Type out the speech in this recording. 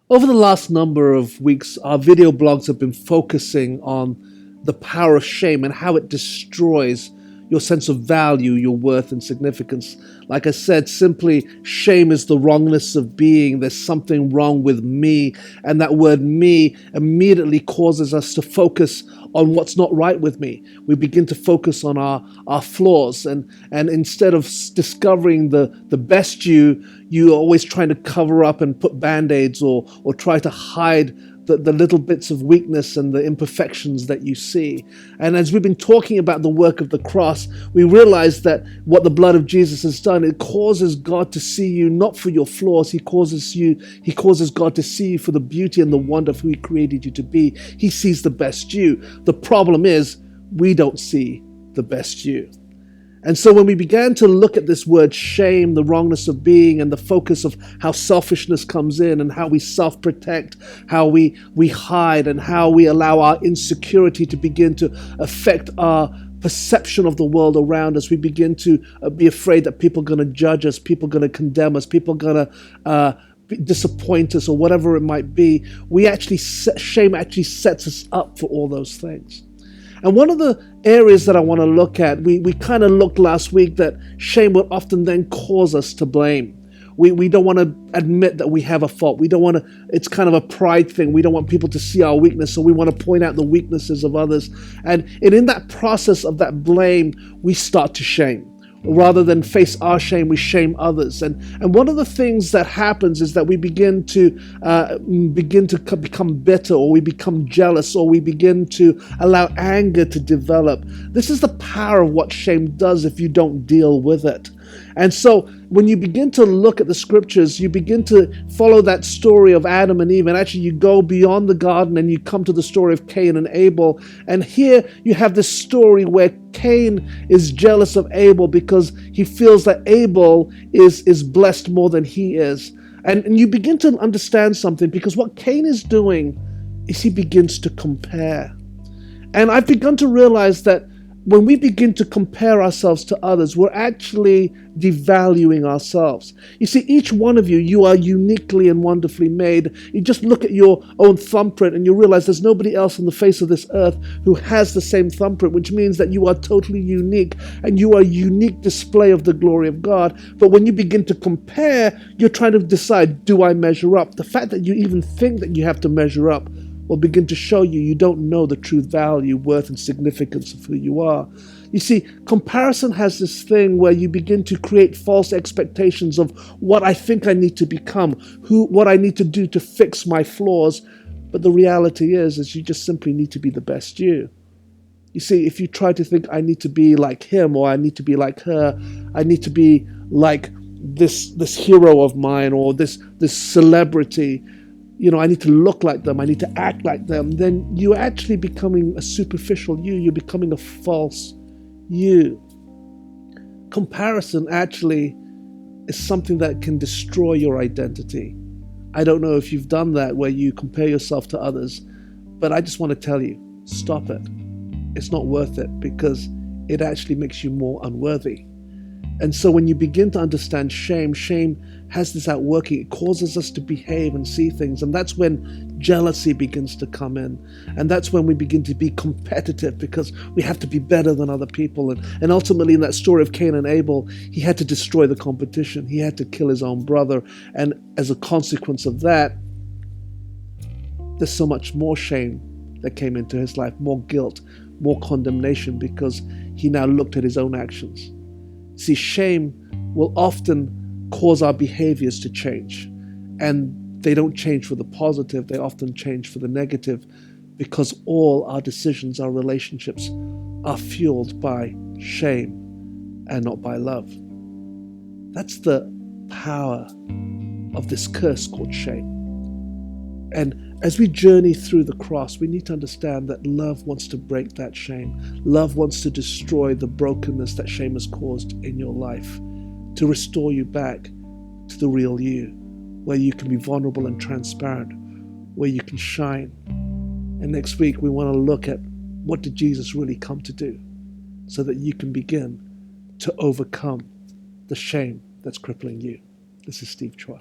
Over the last number of weeks, our video blogs have been focusing on the power of shame and how it destroys your sense of value, your worth, and significance. Like I said, simply, shame is the wrongness of being. There's something wrong with me. And that word me immediately causes us to focus on what's not right with me. We begin to focus on our flaws. And instead of discovering the best you're always trying to cover up and put band-aids or try to hide the little bits of weakness and the imperfections that you see. And as we've been talking about the work of the cross, we realize that what the blood of Jesus has done, it causes God to see you not for your flaws. He causes God to see you for the beauty and the wonder of who He created you to be. He sees the best you. The problem is we don't see the best you. And so when we began to look at this word shame, the wrongness of being, and the focus of how selfishness comes in and how we self-protect, how we hide, and how we allow our insecurity to begin to affect our perception of the world around us, we begin to be afraid that people are going to judge us, people are going to condemn us, people are going to disappoint us, or whatever it might be. Shame actually sets us up for all those things. And one of the areas that I want to look at, we kind of looked last week that shame will often then cause us to blame. We don't want to admit that we have a fault. We don't want to, it's kind of a pride thing. We don't want people to see our weakness, so we want to point out the weaknesses of others. And in that process of that blame, we start to shame. Rather than face our shame, we shame others. And one of the things that happens is that we begin to become bitter, or we become jealous, or we begin to allow anger to develop. This is the power of what shame does if you don't deal with it. And so when you begin to look at the scriptures, you begin to follow that story of Adam and Eve, and actually you go beyond the garden and you come to the story of Cain and Abel. And here you have this story where Cain is jealous of Abel because he feels that Abel is blessed more than he is. And you begin to understand something, because what Cain is doing is he begins to compare. And I've begun to realize that when we begin to compare ourselves to others, we're actually devaluing ourselves. You see, each one of you are uniquely and wonderfully made. You just look at your own thumbprint and you realize there's nobody else on the face of this earth who has the same thumbprint, which means that you are totally unique and you are a unique display of the glory of God. But when you begin to compare, you're trying to decide, do I measure up? The fact that you even think that you have to measure up will begin to show you don't know the true value, worth, and significance of who you are. You see, comparison has this thing where you begin to create false expectations of what I think I need to become, what I need to do to fix my flaws. But the reality is you just simply need to be the best you. You see, if you try to think I need to be like him, or I need to be like her, I need to be like this hero of mine, or this celebrity, I need to look like them, I need to act like them, then you're actually becoming a superficial you. You're becoming a false you. Comparison actually is something that can destroy your identity. I don't know if you've done that, where you compare yourself to others, but I just want to tell you, stop it. It's not worth it, because it actually makes you more unworthy. And so when you begin to understand shame has this outworking. It causes us to behave and see things. And that's when jealousy begins to come in. And that's when we begin to be competitive, because we have to be better than other people. And ultimately, in that story of Cain and Abel, he had to destroy the competition. He had to kill his own brother. And as a consequence of that, there's so much more shame that came into his life, more guilt, more condemnation, because he now looked at his own actions. See, shame will often cause our behaviors to change, and they don't change for the positive, they often change for the negative, because all our decisions, our relationships are fueled by shame and not by love. That's the power of this curse called shame. And as we journey through the cross, we need to understand that love wants to break that shame. Love wants to destroy the brokenness that shame has caused in your life, to restore you back to the real you, where you can be vulnerable and transparent, where you can shine. And next week, we want to look at what did Jesus really come to do, so that you can begin to overcome the shame that's crippling you. This is Steve Chua.